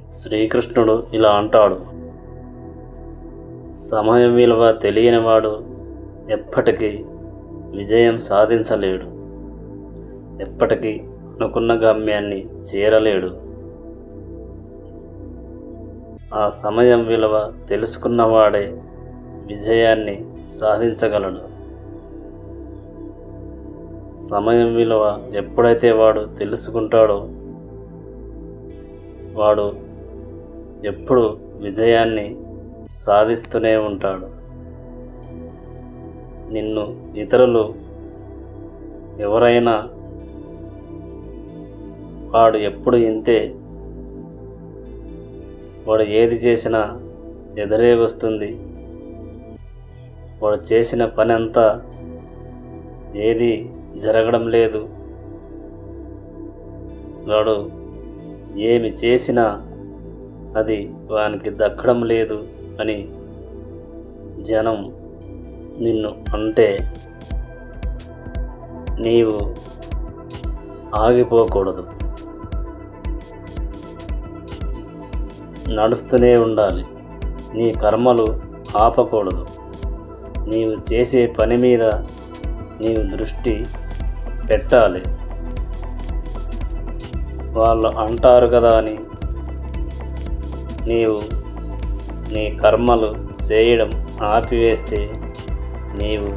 శ్రీకృష్ణుడు ఇలా అంటాడు, సమయం విలువ తెలియనివాడు ఎప్పటికీ విజయం సాధించలేడు, ఎప్పటికీ అనుకున్న గమ్యాన్ని చేరలేడు. ఆ సమయం విలువ తెలుసుకున్నవాడే విజయాన్ని సాధించగలడు. సమయం విలువ ఎప్పుడైతే వాడు తెలుసుకుంటాడో వాడు ఎప్పుడు విజయాన్ని సాధిస్తూనే ఉంటాడు. నిన్ను ఇతరులు ఎవరైనా వాడు ఎప్పుడు ఇంతే, వాడు ఏది చేసినా ఎదురే వస్తుంది, వాడు చేసిన పని అంతా ఏది జరగడం లేదు, వాడు ఏమి చేసినా అది వానికి దక్కడం లేదు అని జనం నిన్ను అంటే నీవు ఆగిపోకూడదు, నడుస్తూనే ఉండాలి. నీ కర్మలు ఆపకూడదు. నీవు చేసే పని మీద నీవు దృష్టి పెట్టాలి. వాళ్ళు అంటారు కదా అని నీవు నీ కర్మలు చేయడం ఆపివేస్తే నీవు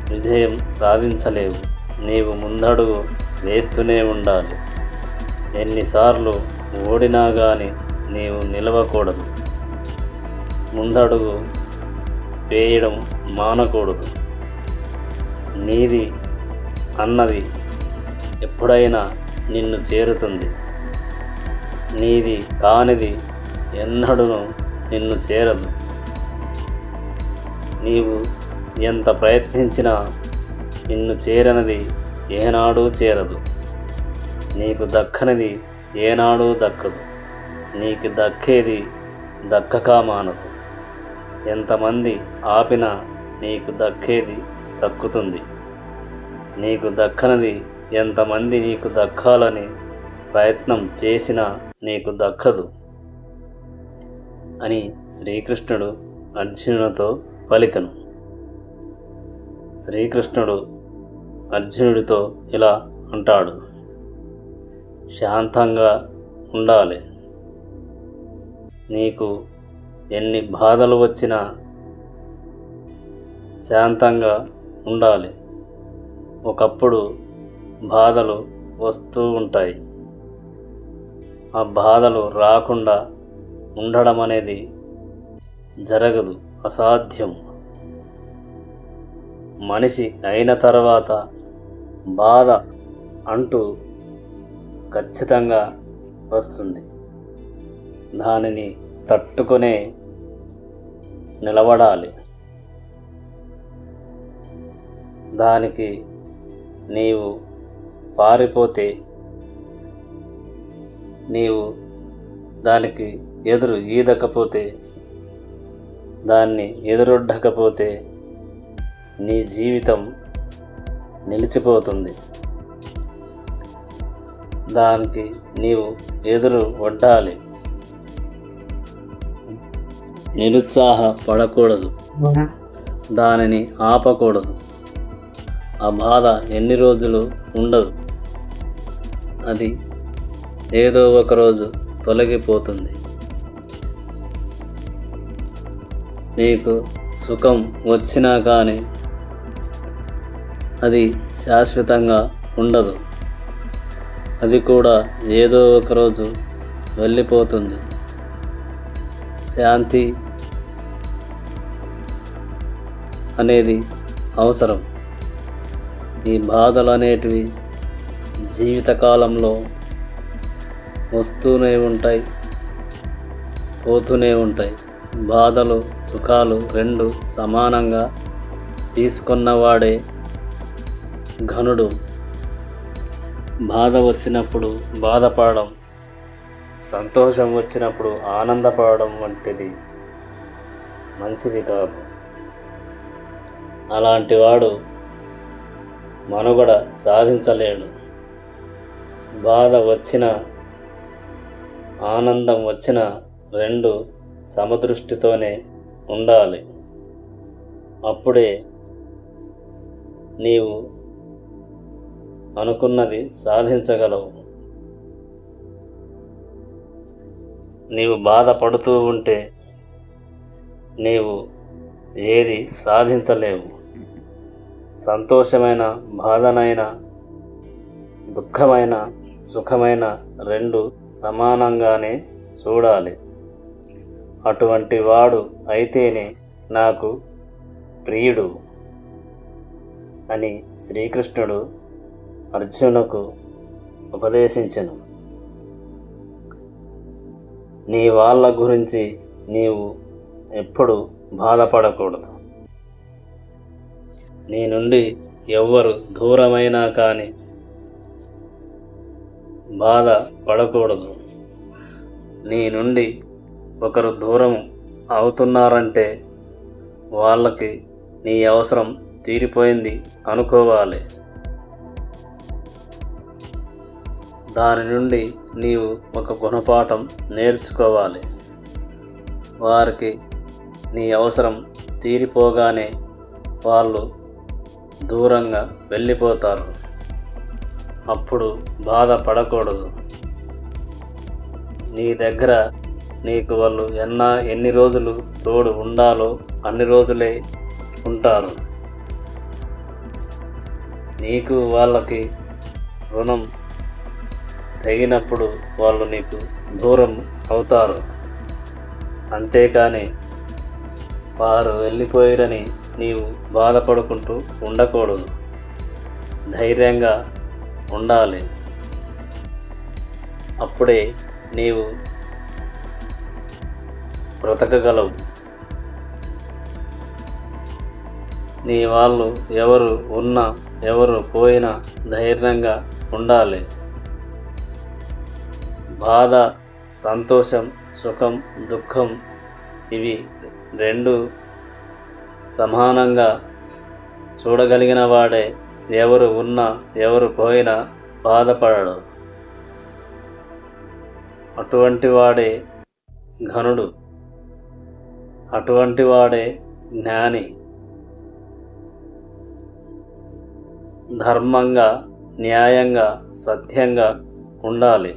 విజయం సాధించలేవు. నీవు ముందడుగు వేస్తూనే ఉండాలి. ఎన్నిసార్లు ఓడినా కానీ నీవు నిలవకూడదు. ముందడుగు వేయడం మానకూడదు. నీది అన్నది ఎప్పుడైనా నిన్ను చేరుతుంది. నీది కానిది ఎన్నడూను నిన్ను చేరదు. నీవు ఎంత ప్రయత్నించినా నిన్ను చేరనిది ఏనాడూ చేరదు. నీకు దక్కనిది ఏనాడూ దక్కదు. నీకు దక్కేది దక్కక మానదు. ఎంతమంది ఆపినా నీకు దక్కేది దక్కుతుంది. నీకు దక్కనిది ఎంతమంది నీకు దక్కాలని ప్రయత్నం చేసినా నీకు దక్కదు అని శ్రీకృష్ణుడు అర్జునుడితో పలికెను. శ్రీకృష్ణుడు అర్జునుడితో ఇలా అంటాడు, శాంతంగా ఉండాలి. నీకు ఎన్ని బాధలు వచ్చినా శాంతంగా ఉండాలి. ఒకప్పుడు బాధలు వస్తూ ఉంటాయి. ఆ బాధలు రాకుండా ఉండడం అనేది జరగదు, అసాధ్యం. మనిషి అయిన తర్వాత బాధ అంటూ ఖచ్చితంగా వస్తుంది. దానిని తట్టుకునే నిలబడాలి. దానికి నీవు పారిపోతే, నీవు దానికి ఎదురు ఈదకపోతే, దాన్ని ఎదురొడ్డకపోతే నీ జీవితం నిలిచిపోతుంది. దానికి నీవు ఎదురు ఒడ్డాలి. నిరుత్సాహపడకూడదు. దానిని ఆపకూడదు. ఆ బాధ ఎన్ని రోజులు ఉండదు. అది ఏదో ఒకరోజు తొలగిపోతుంది. నీకు సుఖం వచ్చినా కానీ అది శాశ్వతంగా ఉండదు. అది కూడా ఏదో ఒకరోజు వెళ్ళిపోతుంది. శాంతి అనేది అవసరం. ఈ బాధలు అనేటివి జీవితకాలంలో వస్తూనే ఉంటాయి, పోతూనే ఉంటాయి. బాధలు సుఖాలు రెండు సమానంగా తీసుకున్నవాడే ఘనుడు. బాధ వచ్చినప్పుడు బాధపడడం, సంతోషం వచ్చినప్పుడు ఆనందపడడం వంటిది మంచిది కాదు. అలాంటి వాడు మనుగడ సాధించలేడు. బాధ వచ్చినా ఆనందం వచ్చిన రెండు సమదృష్టితోనే ఉండాలి. అప్పుడే నీవు అనుకున్నది సాధించగలవు. నీవు బాధపడుతూ ఉంటే నీవు ఏది సాధించలేవు. సంతోషమైన బాధనైన, దుఃఖమైన సుఖమైన రెండు సమానంగానే చూడాలి. అటువంటి వాడు అయితేనే నాకు ప్రియుడు అని శ్రీకృష్ణుడు అర్జునుకు ఉపదేశించెను. నీ వాళ్ళ గురించి నీవు ఎప్పుడు బాధపడకూడదు. నీ నుండి ఎవ్వరు దూరమైనా కానీ బాధ పడకూడదు. నీ నుండి ఒకరు దూరం అవుతున్నారంటే వాళ్ళకి నీ అవసరం తీరిపోయింది అనుకోవాలి. దాని నుండి నీవు ఒక గుణపాఠం నేర్చుకోవాలి. వారికి నీ అవసరం తీరిపోగానే వాళ్ళు దూరంగా వెళ్ళిపోతారు. అప్పుడు బాధపడకూడదు. నీ దగ్గర నీకు వాళ్ళు ఎన్ని రోజులు తోడు ఉండాలో అన్ని రోజులే ఉంటారు. నీకు వాళ్ళకి రుణం తగినప్పుడు వాళ్ళు నీకు దూరం అవుతారు. అంతేకాని వారు వెళ్ళిపోయారని నీవు బాధపడుకుంటూ ఉండకూడదు. ధైర్యంగా ఉండాలి. అప్పుడే నీవు బ్రతకగలవు. నీ వాళ్ళు ఎవరు ఉన్నా ఎవరు పోయినా ధైర్యంగా ఉండాలి. బాధ, సంతోషం, సుఖం, దుఃఖం ఇవి రెండు సమానంగా చూడగలిగిన వాడే ఎవరు ఉన్నా ఎవరు పోయినా బాధపడడు. అటువంటి వాడే ఘనుడు. అటువంటి వాడే జ్ఞాని. ధర్మంగా, న్యాయంగా, సత్యంగా ఉండాలి.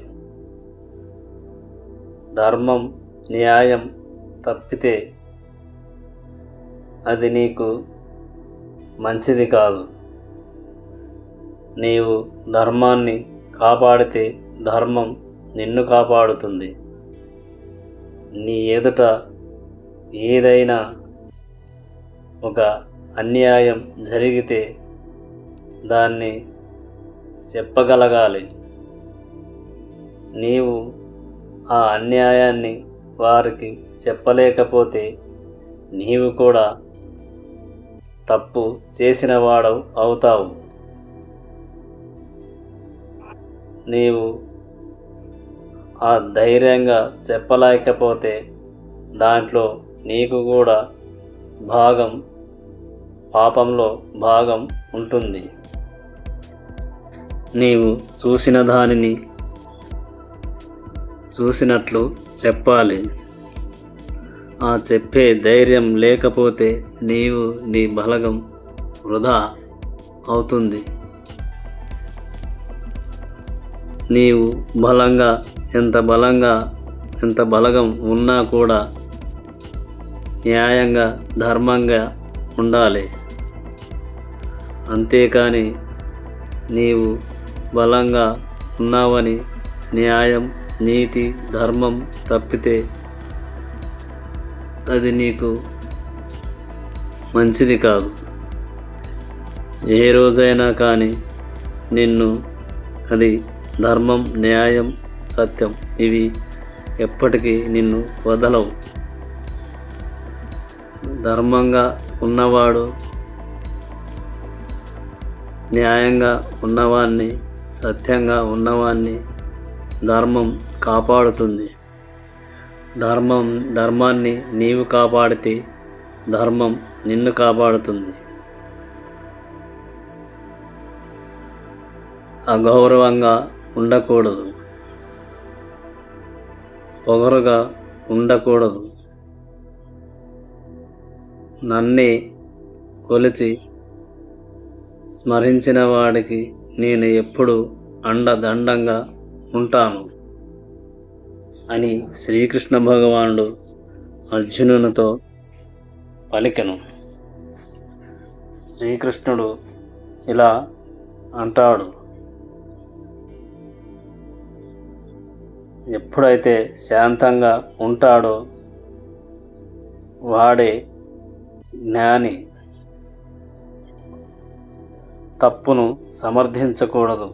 ధర్మం, న్యాయం తప్పితే అది నీకు మంచిది కాదు. నీవు ధర్మాన్ని కాపాడితే ధర్మం నిన్ను కాపాడుతుంది. నీ ఎదుట ఏదైనా ఒక అన్యాయం జరిగితే దాన్ని చెప్పగలగాలి. నీవు ఆ అన్యాయాన్ని వారికి చెప్పలేకపోతే నీవు కూడా తప్పు చేసిన వాడవు అవుతావు. నీవు ఆ ధైర్యంగా చెప్పలేకపోతే దాంట్లో నీకు కూడా భాగం, పాపంలో భాగం ఉంటుంది. నీవు చూసిన దానిని చూసినట్లు చెప్పాలి. ఆ చెప్పే ధైర్యం లేకపోతే నీవు నీ బలగం వృధా అవుతుంది. నీవు ఎంత బలగం ఉన్నా కూడా న్యాయంగా, ధర్మంగా ఉండాలి. అంతేకాని నీవు బలంగా ఉన్నావని న్యాయం, నీతి, ధర్మం తప్పితే అది నీకు మంచిది కాదు. ఏ రోజైనా కానీ నిన్ను అది ధర్మం, న్యాయం, సత్యం ఇవి ఎప్పటికీ నిన్ను వదలవు. ధర్మంగా ఉన్నవాడు, న్యాయంగా ఉన్నవాన్ని, సత్యంగా ఉన్నవాన్ని ధర్మం కాపాడుతుంది. ధర్మాన్ని నీవు కాపాడితే ధర్మం నిన్ను కాపాడుతుంది. అగౌరవంగా ఉండకూడదు. పొగరుగా ఉండకూడదు. నన్నే కొలిచి స్మరించిన వాడికి నేను ఎప్పుడు అండదండంగా ఉంటాను అని శ్రీకృష్ణ భగవానుడు అర్జునునితో పలికెను. శ్రీకృష్ణుడు ఇలా అంటాడు, ఎప్పుడైతే శాంతంగా ఉంటాడో వాడే జ్ఞాని. తప్పును సమర్థించకూడదు,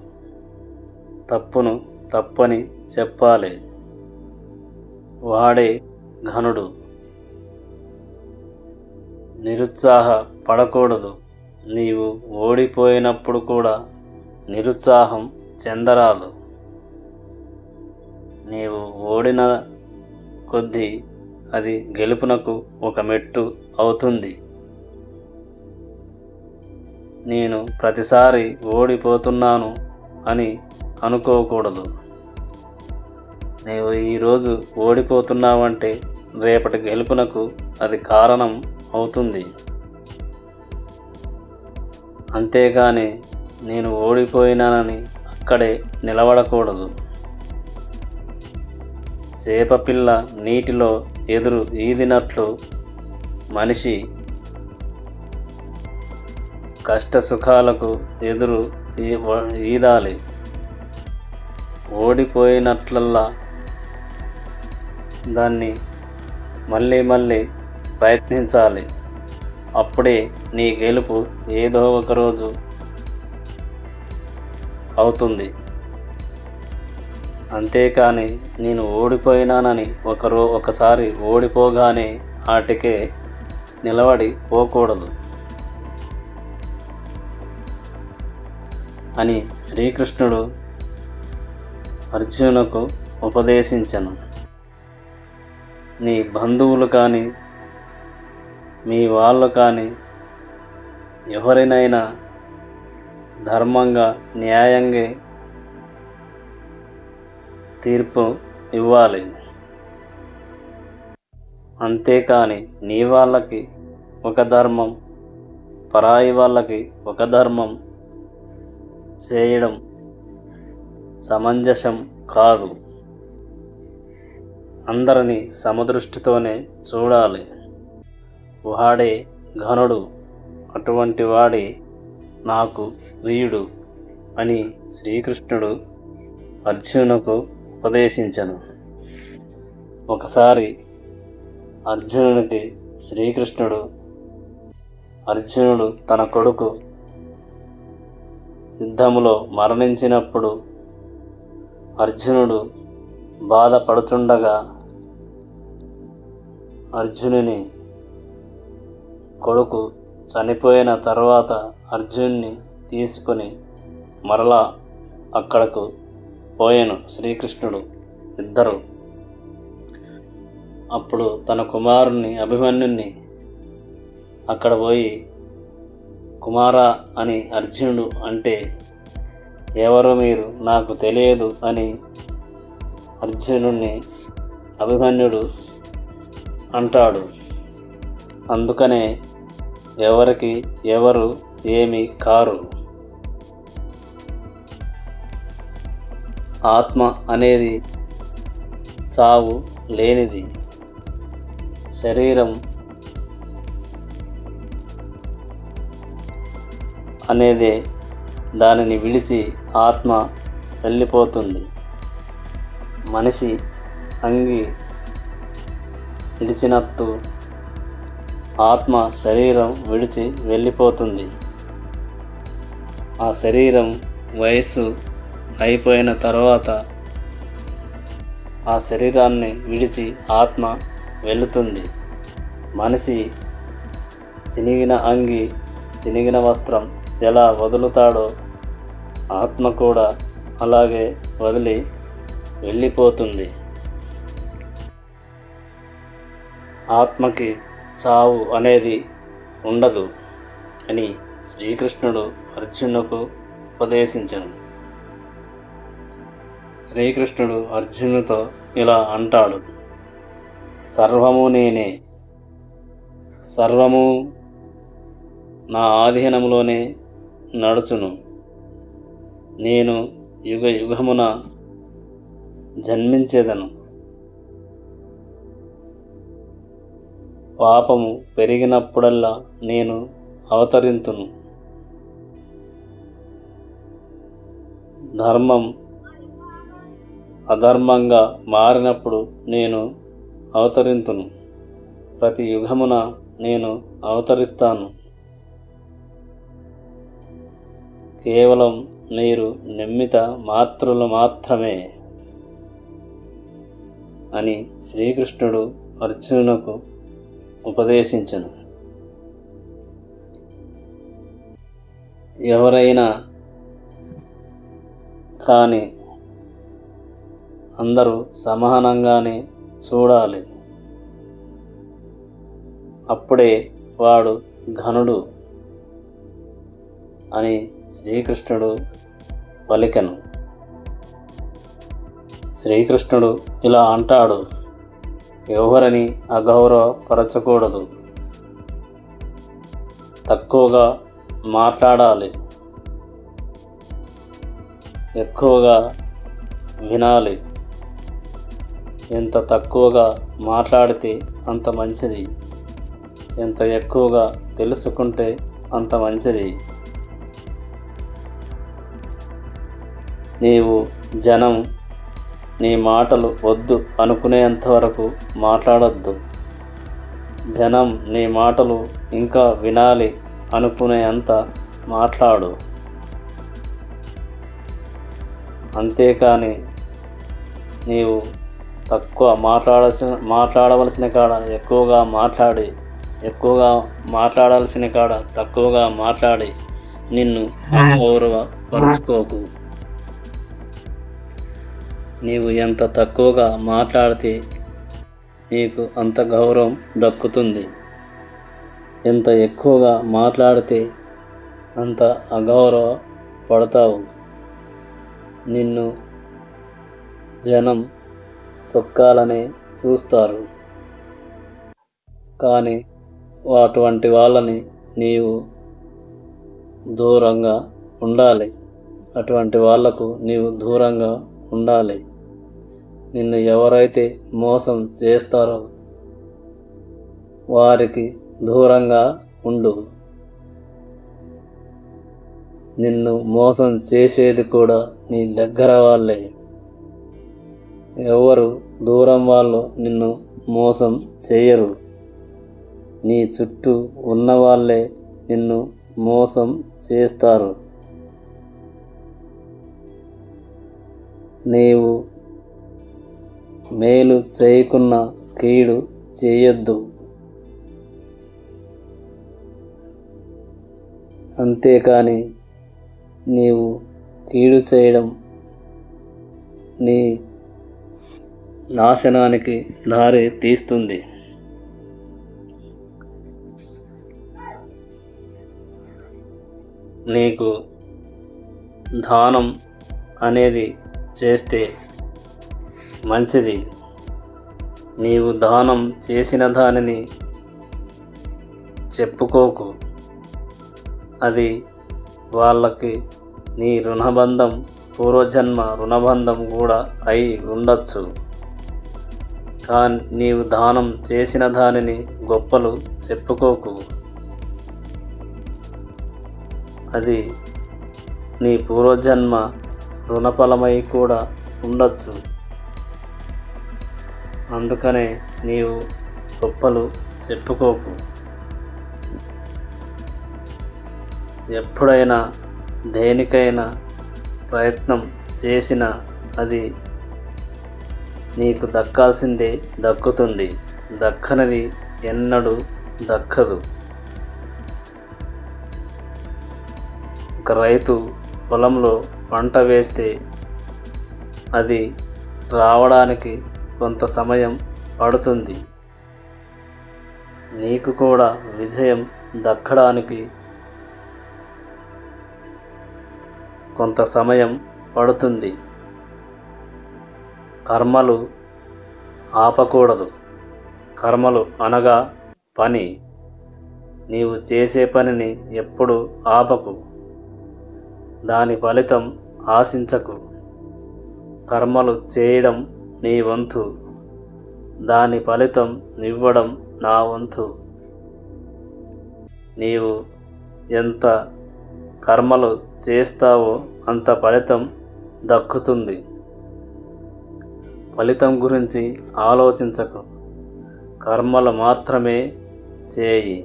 తప్పును తప్పని చెప్పాలి. వాడే ఘనుడు. నిరుత్సాహ పడకూడదు. నీవు ఓడిపోయినప్పుడు కూడా నిరుత్సాహం చెందరాదు. నీవు ఓడిన కొద్దీ అది గెలుపునకు ఒక మెట్టు అవుతుంది. నేను ప్రతిసారి ఓడిపోతున్నాను అని అనుకోకూడదు. నీవు ఈరోజు ఓడిపోతున్నావంటే రేపటి గెలుపునకు అది కారణం అవుతుంది. అంతేగాని నేను ఓడిపోయినానని అక్కడే నిలబడకూడదు. చేపపిల్ల నీటిలో ఎదురు ఈదినట్లు మనిషి కష్టసుఖాలకు ఎదురు ఈదాలి. ఓడిపోయినట్లల్లా దాన్ని మళ్ళీ మళ్ళీ ప్రయత్నించాలి. అప్పుడే నీ గెలుపు ఏదో ఒకరోజు అవుతుంది. అంతేకాని నేను ఓడిపోయినానని ఒకసారి ఓడిపోగానే ఆటికే నిలబడి పోకూడదు అని శ్రీకృష్ణుడు అర్జునునకు ఉపదేశించెను. నీ బంధువులు కానీ మీ వాళ్ళు కానీ ఎవరినైనా ధర్మంగా న్యాయంగా తీర్పు ఇవ్వాలి. అంతేకాని నీ వాళ్ళకి ఒక ధర్మం, పరాయి వాళ్ళకి ఒక ధర్మం చేయడం సమంజసం కాదు. అందరినీ సమదృష్టితోనే చూడాలి. వాడే ఘనుడు, అటువంటి వాడే నాకు ప్రియుడు అని శ్రీకృష్ణుడు అర్జునునకు ఉపదేశించెను. ఒకసారి అర్జునునికి అర్జునుడు తన కొడుకు యుద్ధములో మరణించినప్పుడు అర్జునుడు బాధపడుతుండగా అర్జునుని కొడుకు చనిపోయిన తర్వాత అర్జున్ని తీసుకొని మరలా అక్కడకు పోయాను శ్రీకృష్ణుడు. ఇద్దరు అప్పుడు తన కుమారుణ్ణి అభిమన్యుని అక్కడ పోయి కుమారా అని అర్జునుడు అంటే, ఎవరు మీరు, నాకు తెలియదు అని అర్జునుడిని అభిమన్యుడు అంటాడు. అందుకనే ఎవరికి ఎవరు ఏమి కారు. ఆత్మ అనేది చావు లేనిది. శరీరం అనేదే దానిని విడిచి ఆత్మ వెళ్ళిపోతుంది. మనిషి అంగి విడిచినట్టు ఆత్మ శరీరం విడిచి వెళ్ళిపోతుంది. ఆ శరీరం వయస్సు అయిపోయిన తర్వాత ఆ శరీరాన్ని విడిచి ఆత్మ వెళుతుంది. మనిషి చినిగిన అంగి, చినిగిన వస్త్రం ఎలా వదులుతాడో ఆత్మ కూడా అలాగే వదిలి వెళ్ళిపోతుంది. ఆత్మకి చావు అనేది ఉండదు అని శ్రీకృష్ణుడు అర్జునుకు ఉపదేశించెను. శ్రీకృష్ణుడు అర్జునుడితో ఇలా అంటాడు, సర్వము నేనే, సర్వము నా ఆధీనంలోనే నడుచును. నేను యుగ యుగమున జన్మించేదను. పాపము పెరిగినప్పుడల్లా నేను అవతరింతును. ధర్మం అధర్మంగా మారినప్పుడు నేను అవతరింతును. ప్రతి యుగమున నేను అవతరిస్తాను. కేవలం మీరు నిమిత్త మాత్రులు మాత్రమే అని శ్రీకృష్ణుడు అర్జునునకు ఉపదేశించెను. ఎవరైనా కానీ అందరూ సమానంగానే చూడాలి. అప్పుడే వాడు ఘనుడు అని శ్రీకృష్ణుడు పలికెను. శ్రీకృష్ణుడు ఇలా అంటాడు, ఎవరిని అగౌరవపరచకూడదు, తక్కువగా మాట్లాడాలి, ఎక్కువగా వినాలి. ఎంత తక్కువగా మాట్లాడితే అంత మంచిది, ఎంత ఎక్కువగా తెలుసుకుంటే అంత మంచిది. నీవు జనం నీ మాటలు వద్దు అనుకునేంత వరకు మాట్లాడొద్దు. జనం నీ మాటలు ఇంకా వినాలి అనుకునేంత మాట్లాడు. అంతేకాని నీవు తక్కువ మాట్లాడవలసిన కాడ ఎక్కువగా మాట్లాడి, ఎక్కువగా మాట్లాడాల్సిన కాడ తక్కువగా మాట్లాడి నిన్ను అగౌరవపరుచుకోకు. నీవు ఎంత తక్కువగా మాట్లాడితే నీకు అంత గౌరవం దక్కుతుంది. ఎంత ఎక్కువగా మాట్లాడితే అంత అగౌరవ పడతావు. నిన్ను జనం తొక్కాలని చూస్తారు, కానీ అటువంటి వాళ్ళని నీవు దూరంగా ఉండాలి. అటువంటి వాళ్లకు నీవు దూరంగా ఉండాలి. నిన్ను ఎవరైతే మోసం చేస్తారో వారికి దూరంగా ఉండు. నిన్ను మోసం చేసేది కూడా నీ దగ్గర వాళ్ళే. ఎవరు దూరం వాళ్ళు నిన్ను మోసం చేయరు. నీ చుట్టూ ఉన్నవాళ్ళే నిన్ను మోసం చేస్తారు. నీవు మేలు చేయకున్న కీడు చేయొద్దు. అంతేకాని నీవు కీడు చేయడం నీ నాశనానికి దారి తీస్తుంది. నీకు దానం అనేది చేస్తే మంచిది. నీవు దానం చేసిన దానిని చెప్పుకోకు. అది వాళ్ళకి నీ రుణబంధం, పూర్వజన్మ రుణబంధం కూడా అయి ఉండొచ్చు. కానీ నీవు దానం చేసిన దానిని గొప్పలు చెప్పుకోకు. అది నీ పూర్వజన్మ రుణఫలమై కూడా ఉండొచ్చు. అందుకనే నీవు గొప్పలు చెప్పుకోకు. ఎప్పుడైనా దేనికైనా ప్రయత్నం చేసినా అది నీకు దక్కాల్సిందే దక్కుతుంది. దక్కనిది ఎన్నడూ దక్కదు. ఒక రైతు పొలంలో పంట వేస్తే అది రావడానికి కొంత సమయం పడుతుంది. నీకు కూడా విజయం దక్కడానికి కొంత సమయం పడుతుంది. కర్మలు ఆపకూడదు. కర్మలు అనగా పని. నీవు చేసే పనిని ఎప్పుడు ఆపకు. దాని ఫలితం ఆశించకు. కర్మలు చేయడం నీ వంతు, దాని ఫలితం ఇవ్వడం నా వంతు. నీవు ఎంత కర్మలు చేస్తావో అంత ఫలితం దక్కుతుంది. ఫలితం గురించి ఆలోచించకు, కర్మలు మాత్రమే చేయి.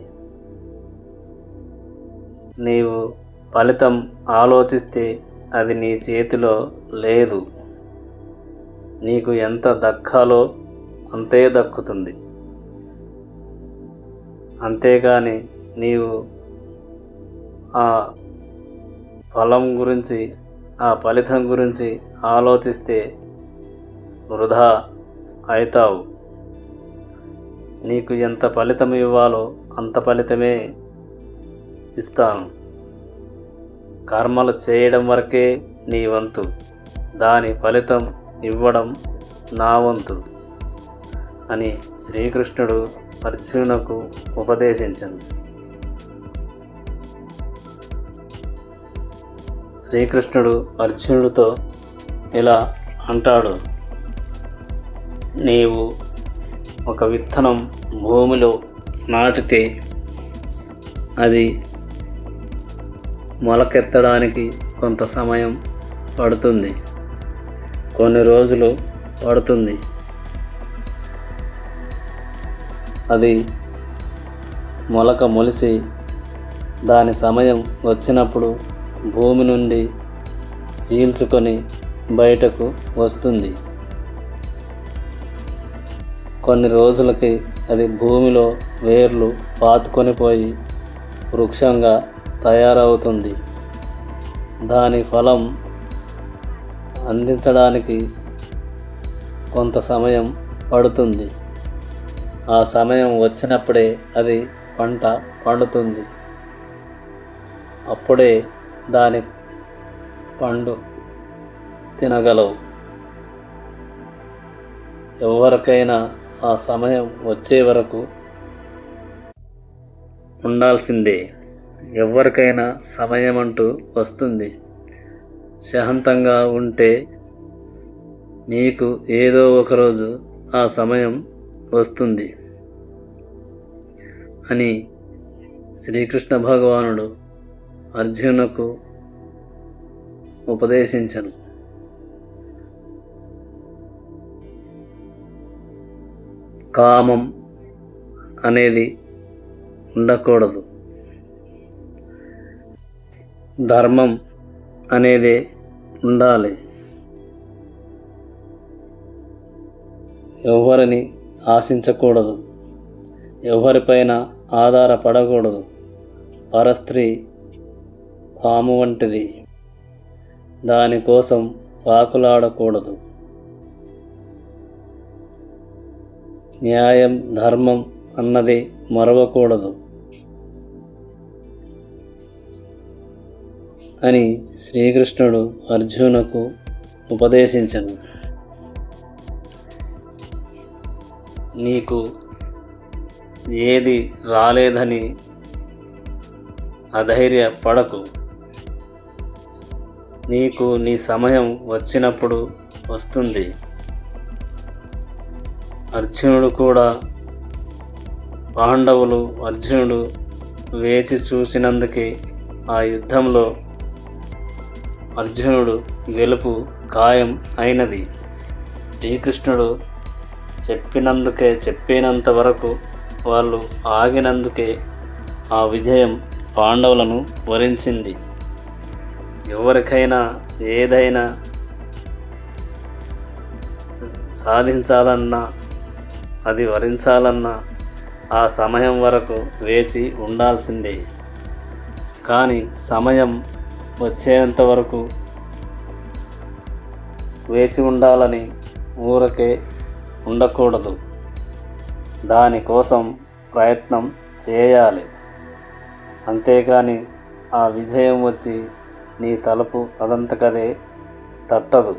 నీవు ఫలితం ఆలోచిస్తే అది నీ చేతిలో లేదు. నీకు ఎంత దక్కాలో అంతే దక్కుతుంది. అంతేగాని నీవు ఆ ఫలం గురించి, ఆ ఫలితం గురించి ఆలోచిస్తే వృధా అవుతావు. నీకు ఎంత ఫలితం ఇవ్వాలో అంత ఫలితమే ఇస్తాను. కర్మలు చేయడం వరకే నీ వంతు, దాని ఫలితం ఇవ్వడం నా వంతు అని శ్రీకృష్ణుడు అర్జునునకు ఉపదేశించాడు. శ్రీకృష్ణుడు అర్జునుడితో ఇలా అంటాడు: నీవు ఒక విత్తనం భూమిలో నాటితే అది మొలకెత్తడానికి కొంత సమయం పడుతుంది, కొన్ని రోజులు పడుతుంది. అది మొలక మొలిసి దాని సమయం వచ్చినప్పుడు భూమి నుండి చీల్చుకొని బయటకు వస్తుంది. కొన్ని రోజులకి అది భూమిలో వేర్లు పాతుకొని పోయి వృక్షంగా తయారవుతుంది. దాని ఫలం అందించడానికి కొంత సమయం పడుతుంది. ఆ సమయం వచ్చినప్పుడే అది పంట పండుతుంది. అప్పుడే దాని పండు తినగలవు. ఎవరికైనా ఆ సమయం వచ్చే వరకు ఉండాల్సిందే. ఎవరికైనా సమయం అంటూ వస్తుంది. శాంతంగా ఉంటే నీకు ఏదో ఒకరోజు ఆ సమయం వస్తుంది అని శ్రీకృష్ణ భగవానుడు అర్జునుకు ఉపదేశించను. కామం అనేది ఉండకూడదు. ధర్మం అనేది ఉండాలి. ఎవరిని ఆశించకూడదు. ఎవరిపైన ఆధారపడకూడదు. పరస్త్రీ పాము వంటిది, దానికోసం పాకులాడకూడదు. న్యాయం ధర్మం అన్నది మరవకూడదు అని శ్రీకృష్ణుడు అర్జునుకు ఉపదేశించను. నీకు ఏది రాలేదని అధైర్యపడకు. నీకు నీ సమయం వచ్చినప్పుడు వస్తుంది. అర్జునుడు కూడా పాండవులు అర్జునుడు వేచి చూసినందుకే ఆ యుద్ధంలో అర్జునుడు గెలుపు ఖాయం అయినది. శ్రీకృష్ణుడు చెప్పినంత వరకు వాళ్ళు ఆగినందుకే ఆ విజయం పాండవులను వరించింది. ఎవరికైనా ఏదైనా సాధించాలన్నా, అది వరించాలన్నా ఆ సమయం వరకు వేచి ఉండాల్సిందే. కానీ సమయం వచ్చేంత వరకు వేచి ఉండాలని ఊరకే ఉండకూడదు. దానికోసం ప్రయత్నం చేయాలి. అంతేకాని ఆ విజయం వచ్చి నీ తలుపు అదంతకదే తట్టదు.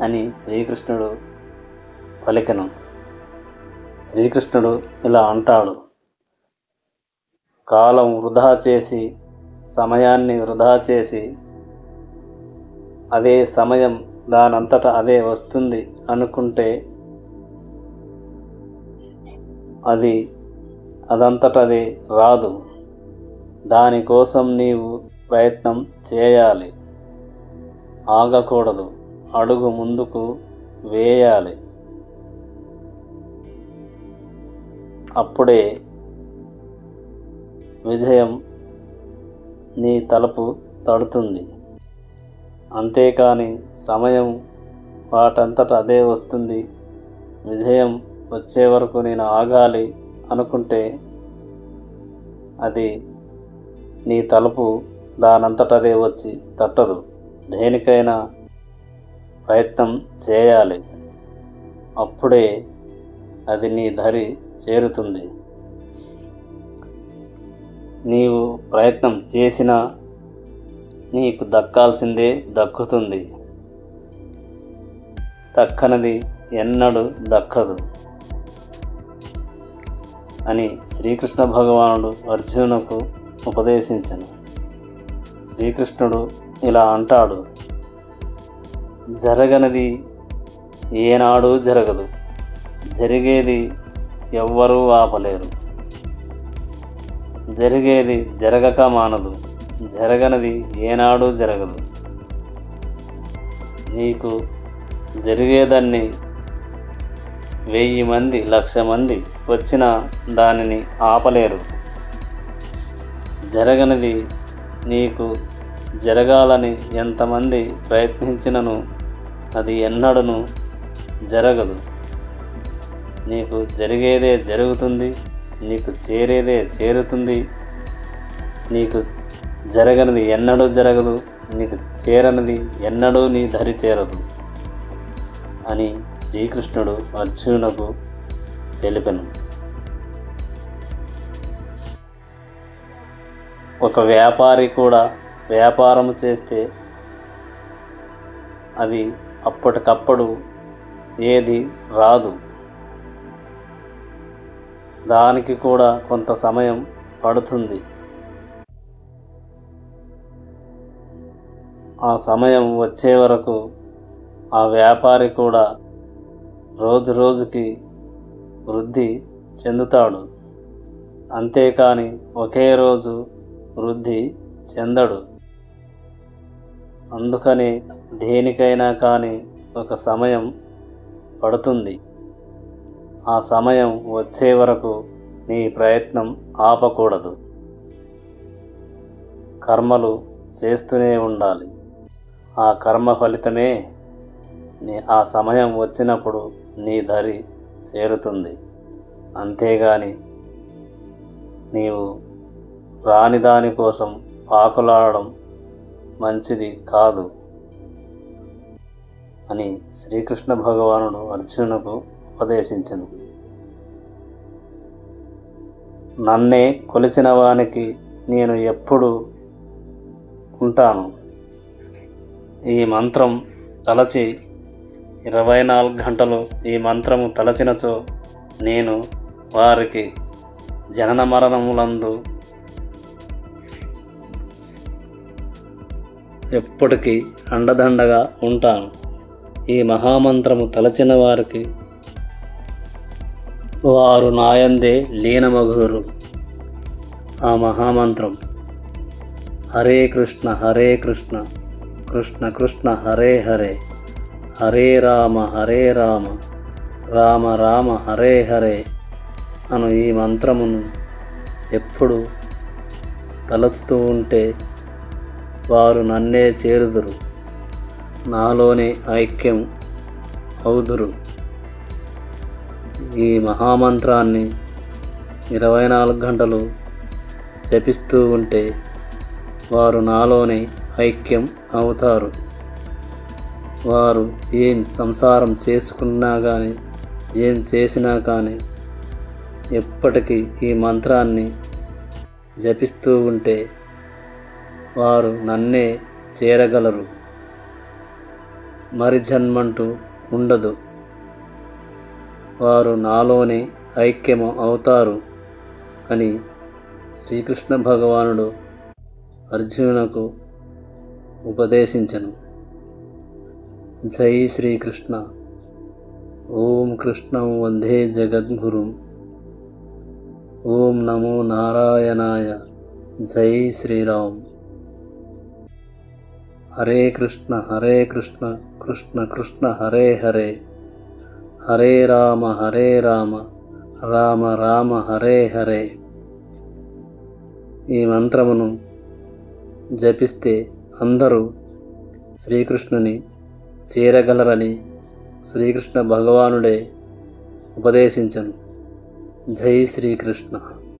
అని శ్రీకృష్ణుడు పలికెను. శ్రీకృష్ణుడు ఇలా అంటాడు, కాలం వృధా చేసి, సమయాన్ని వృధా చేసి, అదే సమయం దానంతట అదే వస్తుంది అనుకుంటే అది అదంతట అదే రాదు. దానికోసం నీవు ప్రయత్నం చేయాలి, ఆగకూడదు, అడుగు ముందుకు వేయాలి. అప్పుడే విజయం నీ తలుపు తడుతుంది. అంతేకాని సమయం వాటంతట అదే వస్తుంది, విజయం వచ్చే వరకు నేను ఆగాలి అనుకుంటే అది నీ తలుపు దానంతట అదే వచ్చి తట్టదు. దేనికైనా ప్రయత్నం చేయాలి, అప్పుడే అది నీ దరి చేరుతుంది. నీవు ప్రయత్నం చేసినా నీకు దక్కాల్సిందే దక్కుతుంది, దక్కనది ఎన్నడూ దక్కదు అని శ్రీకృష్ణ భగవానుడు అర్జునుకు ఉపదేశించెను. శ్రీకృష్ణుడు ఇలా అంటాడు, జరగనిది ఏనాడూ జరగదు, జరిగేది ఎవ్వరూ ఆపలేరు. జరిగేది జరగక మానదు, జరగనిది ఏనాడూ జరగదు. నీకు జరిగేదాన్ని 1000 మంది 1,00,000 మంది వచ్చినా దానిని ఆపలేరు. జరగనిది నీకు జరగాలని ఎంతమంది ప్రయత్నించినను అది ఎన్నడూ జరగదు. నీకు జరిగేదే జరుగుతుంది, నీకు చేరేదే చేరుతుంది. నీకు జరగనిది ఎన్నడూ జరగదు, నీకు చేరనిది ఎన్నడూ నీ దరి చేరదు అని శ్రీకృష్ణుడు అర్జునునకు తెలిపెను. ఒక వ్యాపారి కూడా వ్యాపారం చేస్తే అది అప్పటికప్పుడు ఏది రాదు, దానికి కూడా కొంత సమయం పడుతుంది. ఆ సమయం వచ్చే వరకు ఆ వ్యాపారి కూడా రోజు రోజుకి వృద్ధి చెందుతాడు. అంతేకాని ఒకే రోజు వృద్ధి చెందడు. అందుకని దేనికైనా కానీ ఒక సమయం పడుతుంది. ఆ సమయం వచ్చే వరకు నీ ప్రయత్నం ఆపకూడదు. కర్మలు చేస్తూనే ఉండాలి. ఆ కర్మ ఫలితమే ఆ సమయం వచ్చినప్పుడు నీ దరి చేరుతుంది. అంతేగాని నీవు రాని దానికోసం పాకులాడడం మంచిది కాదు అని శ్రీకృష్ణ భగవానుడు అర్జునుకు ఉపదేశించెను. నన్నే కొలిచిన వానికి నేను ఎప్పుడు ఉంటాను. ఈ మంత్రం తలచి 24 గంటలు ఈ మంత్రము తలచినచో నేను వారికి జనన మరణములందు ఎప్పటికీ అండదండగా ఉంటాను. ఈ మహామంత్రము తలచిన వారికి వారు నాయందే లీనమగురు. ఆ మహామంత్రం హరే కృష్ణ కృష్ణ కృష్ణ హరే హరే, హరే రామ రామ రామ హరే హరే అను ఈ మంత్రమును ఎప్పుడు తలచుతూ ఉంటే వారు నన్నే చేరుదురు, నాలోనే ఐక్యం అవుదురు. ఈ మహామంత్రాన్ని 24 గంటలు జపిస్తూ ఉంటే వారు నాలోనే ఐక్యం అవుతారు. వారు ఏం సంసారం చేసుకున్నా కానీ ఏం చేసినా కానీ ఎప్పటికీ ఈ మంత్రాన్ని జపిస్తూ ఉంటే వారు నన్నే చేరగలరు. మరి జన్మంటూ ఉండదు. వారు నాలోనే ఐక్యము అవుతారు అని శ్రీకృష్ణ భగవానుడు అర్జునునకు ఉపదేశించెను. జై శ్రీకృష్ణ. ఓం కృష్ణం వందే జగద్గురుం. ఓం నమో నారాయణాయ. జై శ్రీరామ్. హరే కృష్ణ కృష్ణ కృష్ణ హరే హరే, హరే రామ రామ రామ హరే హరే. ఈ మంత్రమును జపిస్తే అందరూ శ్రీకృష్ణుని చేరగలరని శ్రీకృష్ణ భగవానుడే ఉపదేశించెను. జై శ్రీకృష్ణ.